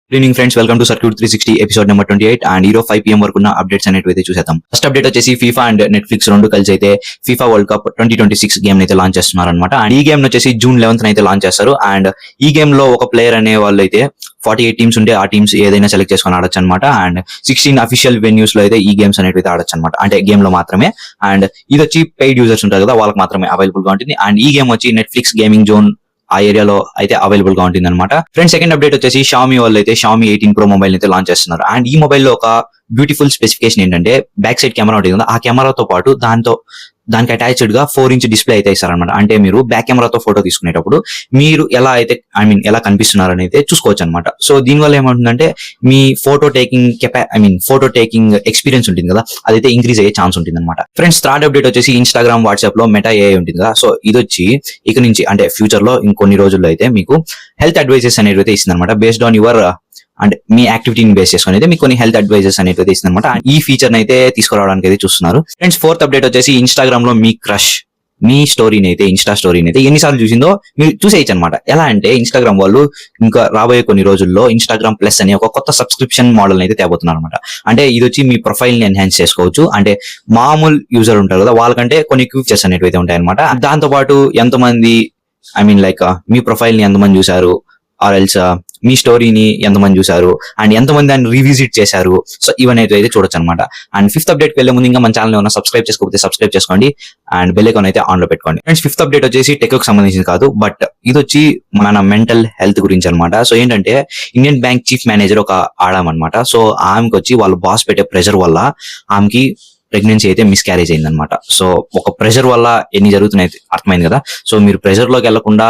Good evening friends, welcome to circuit 360 episode number 28 and ఈరోజు 5 PM వరకు ఉన్న updates అనేవి అయితే చూసేద్దాం. ఫస్ట్ అప్డేట్ వచ్చేసి ఫీఫా అండ్ నెట్ఫ్లిక్స్ రెండు కలిసి అయితే ఫీఫా వరల్డ్ కప్ 2026 గేమ్ అయితే లాంచ్ చేస్తున్నారు అనమాట. అండ్ ఈ గేమ్ వచ్చేసి June 11th అయితే లాంచ్ చేస్తారు. అండ్ ఈ గేమ్ లో ఒక ప్లేయర్ అనే వాళ్ళు అయితే 48 టీమ్స్ ఉంటే ఆ టీమ్స్ ఏదైనా సెలెక్ట్ చేసుకొని ఆడొచ్చు అనమాట. అండ్ 16 అఫీషియల్ వెన్యూస్ లో అయితే ఈ గేమ్స్ అనేవి అయితే ఆడొచ్చు అనమాట, అంటే గేమ్ లో మాత్రమే. అండ్ ఇది వచ్చి పెయిడ్ యూజర్స్ ఉంటారు కదా, వాళ్ళకి మాత్రమే అవైలబుల్ గా ఉంటుంది. అండ్ ఈ గేమ్ వచ్చి నెట్ఫ్లిక్స్ గేమింగ్ జోన్ ఆ ఏరియాలో అయితే అవైలబుల్ గా ఉంటుంది అనమాట. ఫ్రెండ్స్, సెకండ్ అప్డేట్ వచ్చేసి Xiaomi వాళ్ళు అయితే Xiaomi 18 Pro మొబైల్ అయితే లాంచ్ చేస్తున్నారు. అండ్ ఈ మొబైల్ లో ఒక బ్యూటిఫుల్ స్పెసిఫికేషన్ ఏంటంటే బ్యాక్ సైడ్ కెమెరా ఉంటుంది కదా, ఆ కెమెరాతో పాటు దానికి అటాచ్డ్ గా 4-inch డిస్ప్లే అయితే ఇస్తారనమాట. అంటే మీరు బ్యాక్ కెమెరాతో ఫోటో తీసుకునేటప్పుడు మీరు ఎలా అయితే ఎలా కనిపిస్తున్నారని అయితే చూసుకోవచ్చు అనమాట. సో దీనివల్ల ఏమంటుందంటే మీ ఫోటో టేకింగ్ ఎక్స్పీరియన్స్ ఉంటుంది కదా, అదైతే ఇంక్రీజ్ అయ్యే ఛాన్స్ ఉంటుంది అనమాట. ఫ్రెండ్స్, థర్డ్ అప్డేట్ వచ్చేసి ఇన్స్టాగ్రామ్, వాట్సాప్ లో మెటా AI ఉంటుంది కదా, సో ఇది వచ్చి ఇక నుంచి అంటే ఫ్యూచర్ లో ఇంకొన్ని రోజుల్లో అయితే మీకు హెల్త్ అడ్వైజెస్ అనేవి అయితే ఇస్తుంది అనమాట. బేస్డ్ ఆన్ యువర్ అంటే మీ యాక్టివిటీని బేస్ చేసుకుని అయితే మీకు కొన్ని హెల్త్ అడ్వైజెస్ అనేది అయితే ఇస్తుంది అనమాట. ఈ ఫీచర్ అయితే తీసుకురావడానికి అయితే చూస్తున్నారు. ఫ్రెండ్స్, ఫోర్త్ అప్డేట్ వచ్చేసి ఇన్స్టాగ్రామ్ లో మీ క్రష్ మీ స్టోరీని అయితే ఇన్స్టా స్టోరీని అయితే ఎన్నిసార్లు చూసిందో మీరు చూసేయచ్చు అనమాట. ఎలా అంటే ఇన్స్టాగ్రామ్ వాళ్ళు ఇంకా రాబోయే కొన్ని రోజుల్లో ఇన్స్టాగ్రామ్ ప్లస్ అనే ఒక కొత్త సబ్స్క్రిప్షన్ మోడల్ అయితే తేబోతున్నారు అనమాట. అంటే ఇది వచ్చి మీ ప్రొఫైల్ ని ఎన్హాన్స్ చేసుకోవచ్చు. అంటే మామూలు యూజర్ ఉంటారు కదా, వాళ్ళకంటే కొన్ని ఫీచర్స్ అనేవి అయితే ఉంటాయి అనమాట. దాంతో పాటు ఎంతమంది మీ ప్రొఫైల్ ని ఎంతమంది చూసారు, ఆర్ ఎల్స్ మీ స్టోరీని ఎంతమంది చూసారు, అండ్ ఎంతమంది దాన్ని రీవిజిట్ చేశారు, సో ఇవన్నీ అయితే చూడొచ్చు అనమాట. అండ్ ఫిఫ్త్ అప్డేట్ కి వెళ్లే ముందు ఇంకా మన ఛానల్ ఏమైనా సబ్స్క్రైబ్ చేసుకోకపోతే సబ్స్క్రైబ్ చేసుకోండి అండ్ బెల్ ఐకాన్ అయితే ఆన్ లో పెట్టుకోండి. ఫ్రెండ్స్, ఫిఫ్త్ అప్డేట్ వచ్చేసి టెక్ కి సంబంధించింది కాదు, బట్ ఇది వచ్చి మన మెంటల్ హెల్త్ గురించి అనమాట. సో ఏంటంటే ఇండియన్ బ్యాంక్ చీఫ్ మేనేజర్ ఒక ఆడామన్నమాట. సో ఆమెకి వచ్చి వాళ్ళ బాస్ పెట్టే ప్రెషర్ వల్ల ఆమెకి ప్రెగ్నెన్సీ అయితే మిస్క్యారేజ్ అయింది అనమాట. సో ఒక ప్రెషర్ వల్ల ఎన్ని జరుగుతున్నాయి అర్థమైంది కదా. సో మీరు ప్రెషర్ లోకి వెళ్లకుండా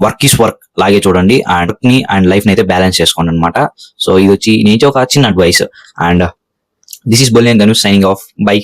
వర్క్ ఈస్ వర్క్ లాగే చూడండి అండ్ వర్క్ ని అండ్ లైఫ్ ని అయితే బ్యాలెన్స్ చేసుకోండి అనమాట. సో ఇది వచ్చి నేను ఒక చిన్న advice. And this is Bollian Dhanush signing off. By.